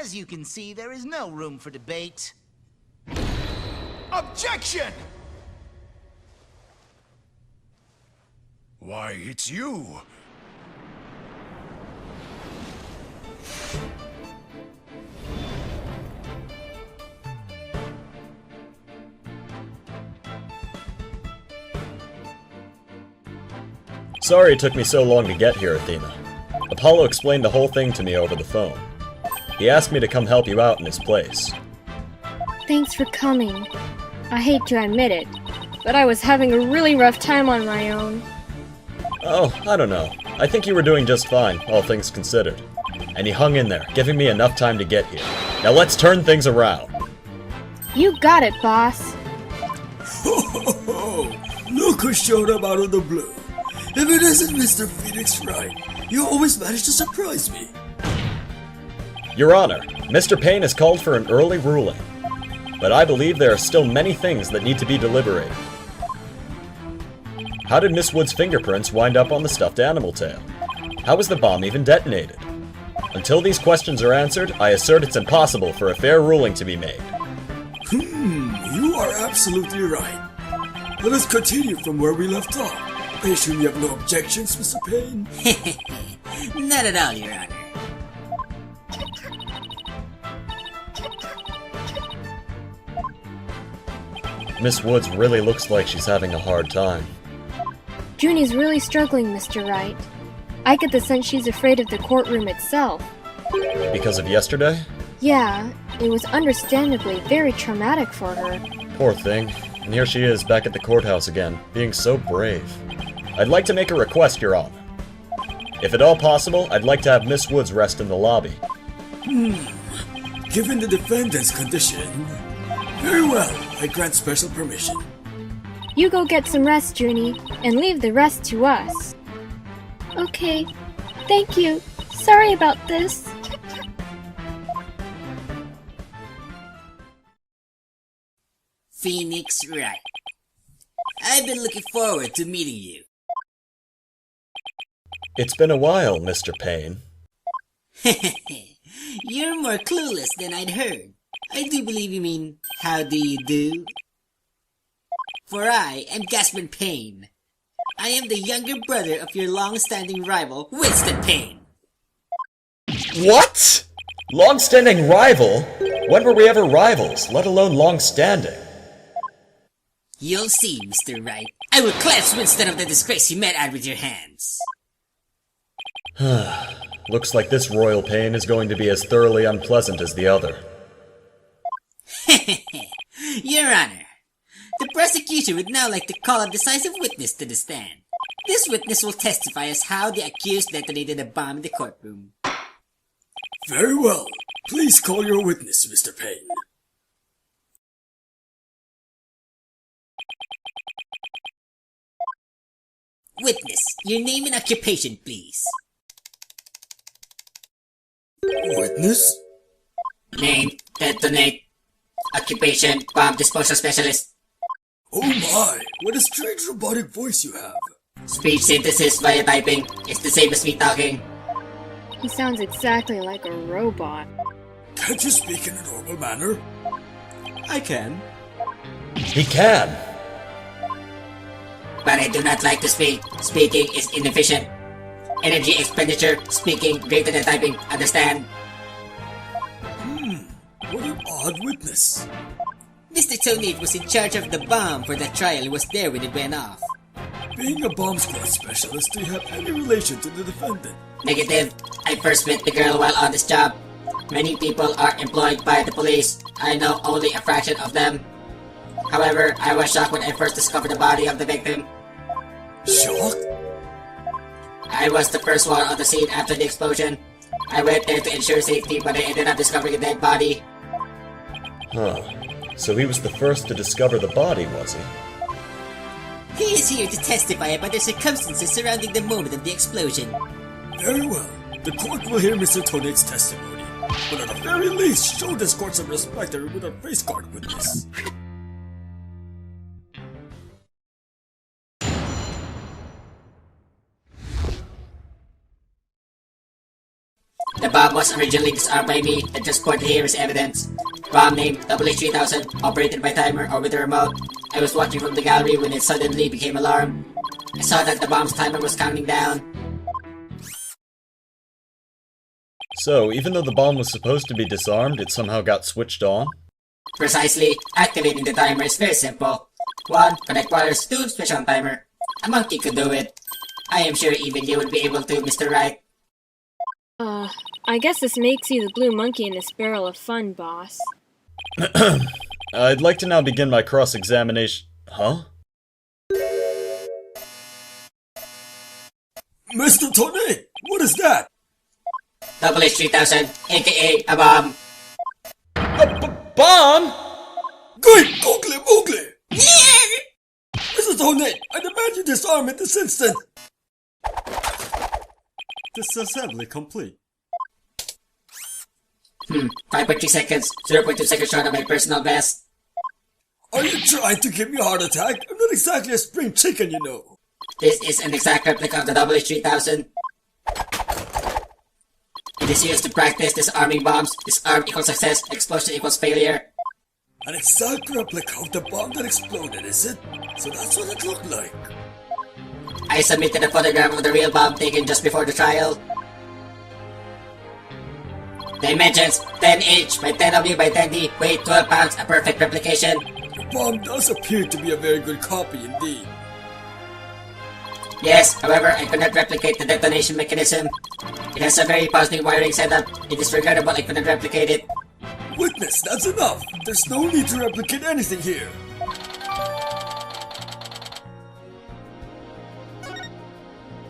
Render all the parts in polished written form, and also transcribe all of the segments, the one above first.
As you can see, there is no room for debate. Objection! Why, it's you! Sorry it took me so long to get here, Athena. Apollo explained the whole thing to me over the phone. He asked me to come help you out in his place. Thanks for coming. I hate to admit it, but I was having a really rough time on my own. Oh, I don't know. I think you were doing just fine, all things considered. And you hung in there, giving me enough time to get here. Now let's turn things around. You got it, boss. Ho ho ho! Look who showed up out of the blue. If it isn't Mr. Phoenix Wright, you always manage to surprise me. Your Honor, Mr. Payne has called for an early ruling. But I believe there are still many things that need to be deliberated. How did Miss Wood's fingerprints wind up on the stuffed animal tail? How was the bomb even detonated? Until these questions are answered, I assert it's impossible for a fair ruling to be made. You are absolutely right. Let us continue from where we left off. I assume you have no objections, Mr. Payne? Not at all, Your Honor. Miss Woods really looks like she's having a hard time. Junie's really struggling, Mr. Wright. I get the sense she's afraid of the courtroom itself. Because of yesterday? Yeah, it was understandably very traumatic for her. Poor thing. And here she is back at the courthouse again, being so brave. I'd like to make a request, Your Honor. If at all possible, I'd like to have Miss Woods rest in the lobby. Given the defendant's condition, very well, I grant special permission. You go get some rest, Junie, and leave the rest to us. Okay, thank you. Sorry about this. Phoenix Wright. I've been looking forward to meeting you. It's been a while, Mr. Payne. You're more clueless than I'd heard. I do believe you mean, how do you do? For I am Gaspen Payne. I am the younger brother of your long-standing rival, Winston Payne. What? Long-standing rival? When were we ever rivals, let alone long-standing? You'll see, Mr. Wright. I will cleanse Winston of the disgrace you met at with your hands. Looks like this royal pain is going to be as thoroughly unpleasant as the other. Your Honor, the prosecution would now like to call a decisive witness to the stand. This witness will testify as how the accused detonated a bomb in the courtroom. Very well. Please call your witness, Mr. Payne. Witness, your name and occupation, please. Witness? Name, Ted Tonate. Occupation, bomb disposal specialist. Oh my, what a strange robotic voice you have. Speech synthesis via typing. It's the same as me talking. He sounds exactly like a robot. Can't you speak in a normal manner? I can. He can! But I do not like to speak. Speaking is inefficient. Energy expenditure, speaking greater than typing, understand? What an odd witness. Mr. Tonate was in charge of the bomb for the trial and was there when it went off. Being a bomb squad specialist, do you have any relation to the defendant? Negative. I first met the girl while on this job. Many people are employed by the police. I know only a fraction of them. However, I was shocked when I first discovered the body of the victim. Shocked? I was the first one on the scene after the explosion. I went there to ensure safety, but I ended up discovering a dead body. Huh. So he was the first to discover the body, was he? He is here to testify about the circumstances surrounding the moment of the explosion. Very well. The court will hear Mr. Tonate's testimony. But at the very least, show this court some respect with a face guard witness. The The bomb was originally disarmed by me and transported here as evidence. Bomb name WH3000, operated by timer or with a remote. I was watching from the gallery when it suddenly became alarmed. I saw that the bomb's timer was counting down. So, even though the bomb was supposed to be disarmed, it somehow got switched on? Precisely, activating the timer is very simple. 1. Connect wires, 2. Switch on timer. A monkey could do it. I am sure even you would be able to, Mr. Wright. I guess this makes you the blue monkey in this barrel of fun, boss. I'd like to now begin my cross-examination... Huh? Mr. Tonate, what is that? WH3000, aka a bomb. Bomb?! Good! Google! Mr. Tonate, I demand you disarm it this instant! Disassembly complete. 5.3 seconds, 0.2 seconds short of my personal best. Are you trying to give me a heart attack? I'm not exactly a spring chicken, you know. This is an exact replica of the WH3000. It is used to practice disarming bombs. Disarm equals success, explosion equals failure. An exact replica of the bomb that exploded, is it? So that's what it looked like. I submitted a photograph of the real bomb taken just before the trial. Dimensions 10H by 10W by 10D, weight 12 pounds, a perfect replication. The bomb does appear to be a very good copy indeed. Yes, however, I could not replicate the detonation mechanism. It has a very puzzling wiring setup. It is regrettable I couldn't replicate it. Witness, that's enough. There's no need to replicate anything here.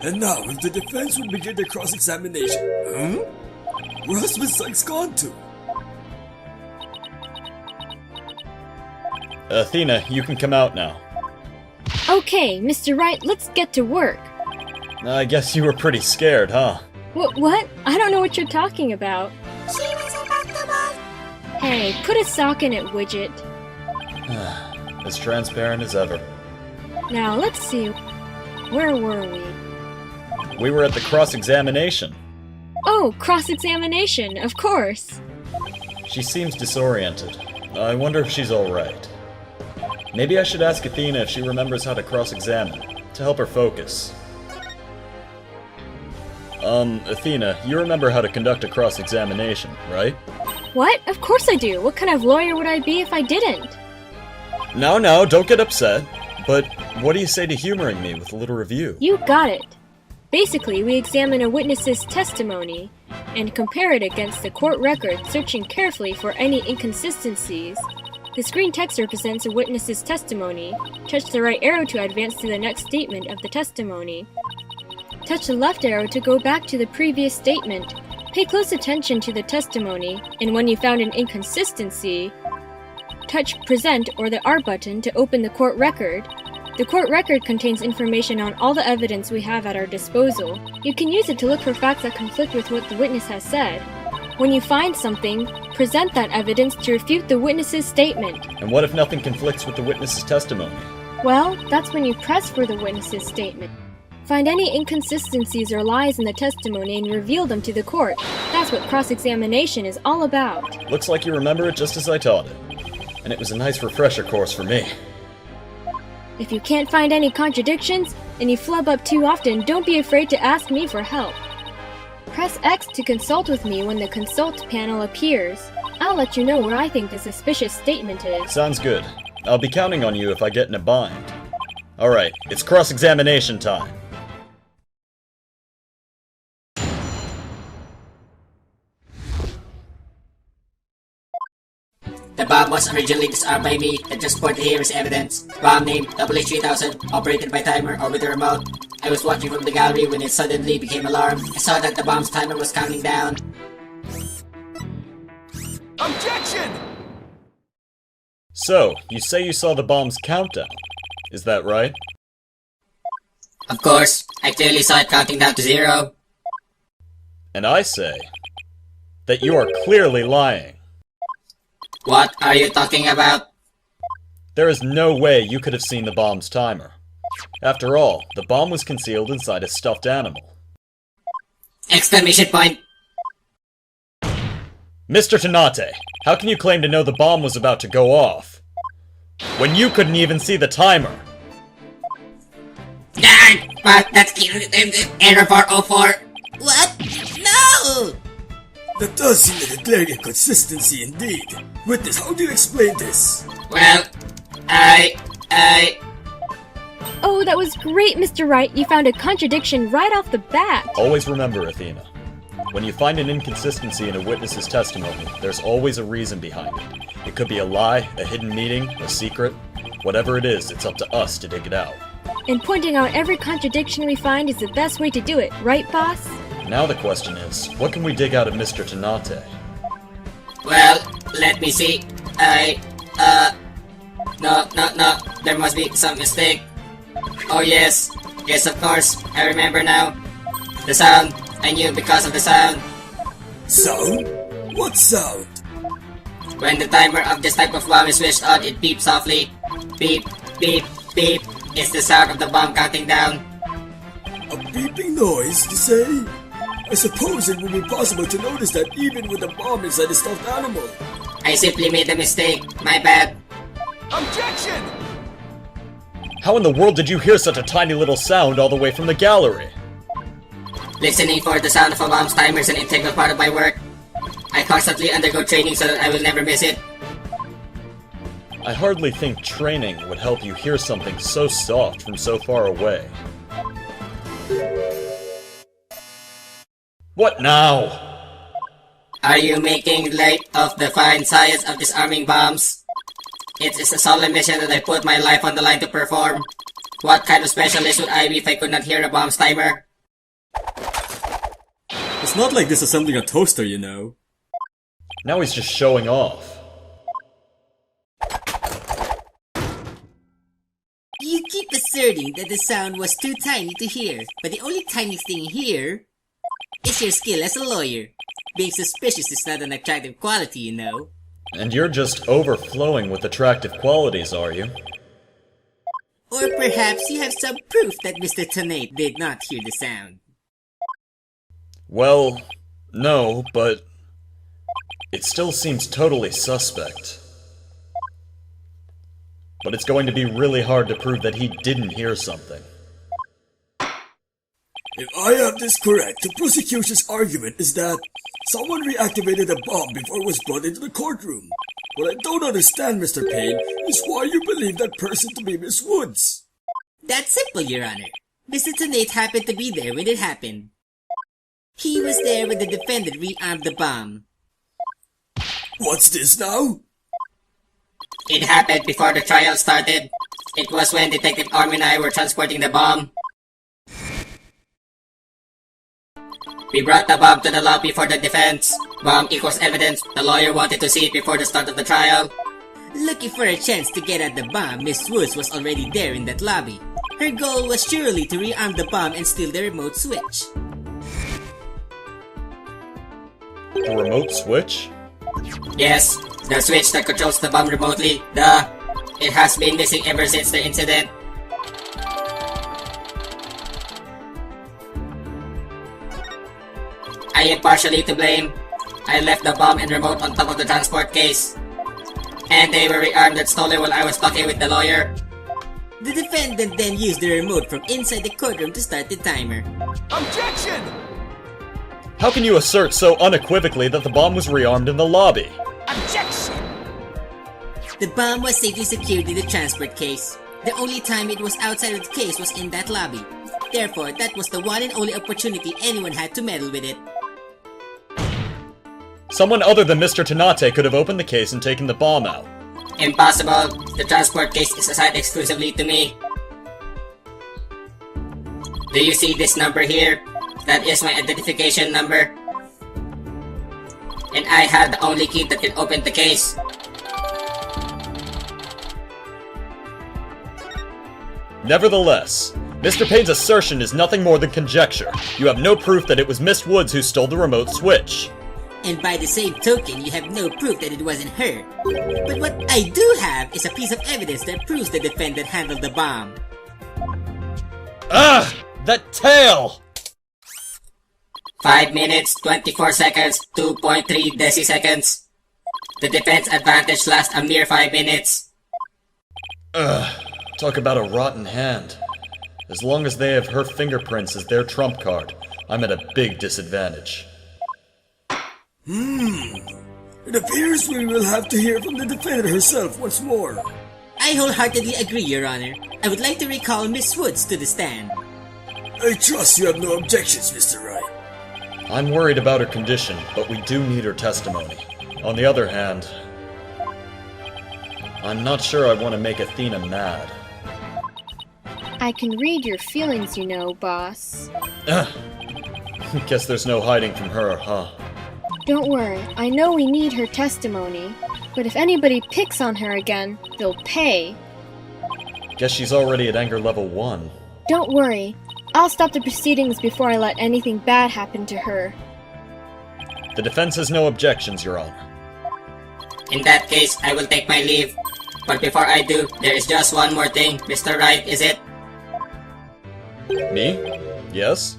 And now, if the defense would begin the cross-examination. Where has Miss Cykes gone to? Athena, you can come out now. Okay, Mr. Wright, let's get to work. I guess you were pretty scared, huh? What? I don't know what you're talking about. She was about the ball. Hey, put a sock in it, Widget. As transparent as ever. Now, let's see. Where were we? We were at the cross-examination. Oh, cross-examination, of course. She seems disoriented. I wonder if she's alright. Maybe I should ask Athena if she remembers how to cross-examine, to help her focus. Athena, you remember how to conduct a cross-examination, right? What? Of course I do. What kind of lawyer would I be if I didn't? No, don't get upset. But what do you say to humoring me with a little review? You got it. Basically, we examine a witness's testimony and compare it against the court record, searching carefully for any inconsistencies. The screen text represents a witness's testimony. Touch the right arrow to advance to the next statement of the testimony. Touch the left arrow to go back to the previous statement. Pay close attention to the testimony, and when you found an inconsistency, touch Present or the R button to open the court record. The court record contains information on all the evidence we have at our disposal. You can use it to look for facts that conflict with what the witness has said. When you find something, present that evidence to refute the witness's statement. And what if nothing conflicts with the witness's testimony? Well, that's when you press for the witness's statement. Find any inconsistencies or lies in the testimony and reveal them to the court. That's what cross-examination is all about. Looks like you remember it just as I taught it. And it was a nice refresher course for me. If you can't find any contradictions, and you flub up too often, don't be afraid to ask me for help. Press X to consult with me when the consult panel appears. I'll let you know where I think the suspicious statement is. Sounds good. I'll be counting on you if I get in a bind. Alright, it's cross-examination time. The bomb was originally disarmed by me and transported here as evidence. Bomb name WH3000, operated by timer or with a remote. I was watching from the gallery when it suddenly became alarmed. I saw that the bomb's timer was counting down. Objection! So, you say you saw the bomb's countdown. Is that right? Of course, I clearly saw it counting down to 0. And I say that you are clearly lying. What are you talking about? There is no way you could have seen the bomb's timer. After all, the bomb was concealed inside a stuffed animal. Exclamation point! Mr. Tonate, how can you claim to know the bomb was about to go off when you couldn't even see the timer? But that's error 404. What? No! That does seem like a glaring inconsistency indeed. Witness, how do you explain this? Well, Oh, that was great, Mr. Wright. You found a contradiction right off the bat. Always remember, Athena. When you find an inconsistency in a witness's testimony, there's always a reason behind it. It could be a lie, a hidden meaning, a secret. Whatever it is, it's up to us to dig it out. And pointing out every contradiction we find is the best way to do it, right, boss? Now the question is, what can we dig out of Mr. Tonate? well, let me see. No, there must be some mistake. Oh yes, of course, I remember now. The sound, I knew because of the sound. Sound? What sound? When the timer of this type of bomb is switched on, it beeps softly. Beep, beep, beep. It's the sound of the bomb counting down. A beeping noise, you say? I suppose it would be possible to notice that even with the bomb inside a stuffed animal. I simply made a mistake. My bad. Objection! How in the world did you hear such a tiny little sound all the way from the gallery? Listening for the sound of a bomb's timer is an integral part of my work. I constantly undergo training so that I will never miss it. I hardly think training would help you hear something so soft from so far away. What now? Are you making light of the fine science of disarming bombs? It is a solemn mission that I put my life on the line to perform. What kind of specialist would I be if I could not hear a bomb's timer? It's not like disassembling a toaster, you know. Now he's just showing off. You keep asserting that the sound was too tiny to hear, but the only tiny thing here is your skill as a lawyer. Being suspicious is not an attractive quality, you know. And you're just overflowing with attractive qualities, are you? Or perhaps you have some proof that Mr. Tonate did not hear the sound. Well, no, but it still seems totally suspect. But it's going to be really hard to prove that he didn't hear something. If I have this correct, the prosecution's argument is that someone reactivated the bomb before it was brought into the courtroom. What I don't understand, Mr. Payne, is why you believe that person to be Miss Woods. That's simple, Your Honor. Mr. Tonate happened to be there when it happened. He was there when the defendant rearmed the bomb. What's this now? It happened before the trial started. It was when Detective Arm and I were transporting the bomb. We brought the bomb to the lobby for the defense. Bomb equals evidence. The lawyer wanted to see it before the start of the trial. Looking for a chance to get at the bomb, Miss Woods was already there in that lobby. Her goal was surely to rearm the bomb and steal the remote switch. The remote switch? Yes, the switch that controls the bomb remotely. Duh. It has been missing ever since the incident. I am partially to blame. I left the bomb and remote on top of the transport case. And they were rearmed and stolen while I was talking with the lawyer. The defendant then used the remote from inside the courtroom to start the timer. Objection! How can you assert so unequivocally that the bomb was rearmed in the lobby? Objection! The bomb was safely secured in the transport case. The only time it was outside of the case was in that lobby. Therefore, that was the one and only opportunity anyone had to meddle with it. Someone other than Mr. Tonate could have opened the case and taken the bomb out. Impossible. The transport case is assigned exclusively to me. Do you see this number here? That is my identification number. And I have the only key that can open the case. Nevertheless, Mr. Payne's assertion is nothing more than conjecture. You have no proof that it was Miss Woods who stole the remote switch. And by the same token, you have no proof that it wasn't her. But what I do have is a piece of evidence that proves the defendant handled the bomb. Ah! That tail! 5 minutes, 24 seconds, 2.3 deciseconds. The defense advantage lasts a mere 5 minutes. Talk about a rotten hand. As long as they have her fingerprints as their trump card, I'm at a big disadvantage. It appears we will have to hear from the defendant herself once more. I wholeheartedly agree, Your Honor. I would like to recall Miss Woods to the stand. I trust you have no objections, Mr. Wright. I'm worried about her condition, but we do need her testimony. On the other hand, I'm not sure I want to make Athena mad. I can read your feelings, you know, boss. Guess there's no hiding from her, huh? Don't worry, I know we need her testimony, but if anybody picks on her again, they'll pay. Guess she's already at anger level 1. Don't worry, I'll stop the proceedings before I let anything bad happen to her. The defense has no objections, Your Honor. In that case, I will take my leave. But before I do, there is just one more thing, Mr. Wright, is it? Me? Yes?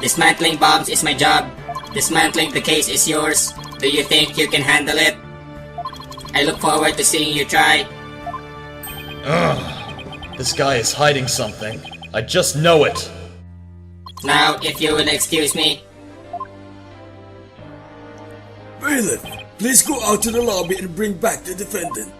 Dismantling bombs is my job. Dismantling the case is yours. Do you think you can handle it? I look forward to seeing you try. This guy is hiding something. I just know it! Now, if you will excuse me. Bailiff, please go out to the lobby and bring back the defendant.